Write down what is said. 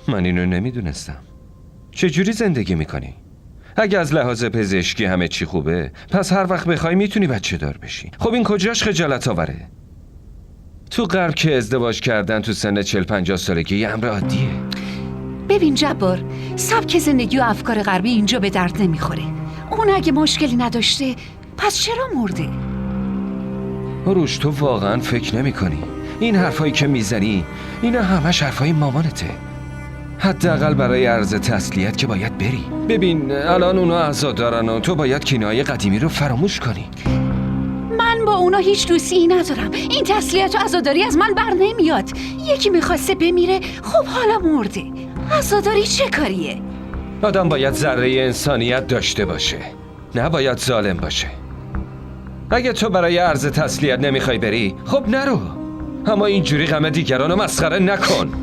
من اینو نمیدونستم. چجوری زندگی میکنی؟ اگه از لحاظ پزشکی همه چی خوبه، پس هر وقت بخوای میتونی بچه دار بشی. خب این کجاش خجالت آوره؟ تو غرب که ازدواج کردن تو سن 40-50 سالگی یه امر عادیه. ببین جبار، سبک زندگی و افکار غربی اینجا به درد نمیخوره. اون اگه مشکلی نداشته پس چرا مرده؟ روش تو واقعا فکر نمی کنی این حرفایی که میزنی اینا همش حرفای مامانته. حداقل برای عرض تسلیت که باید بری. ببین الان اونا عزادارن و تو باید کینه‌های قدیمی رو فراموش کنی. من با اونا هیچ دوستی ندارم. این تسلیت و عزاداری از من بر نمیاد. یکی میخواسته بمیره، خب حالا مرده. عزاداری چه کاریه؟ آدم باید ذره انسانیت داشته باشه، نه باید ظالم باشه. اگه تو برای عرض تسلیت نمیخوای بری، خب نرو، اما اینجوری غم دیگران رو مسخره نکن.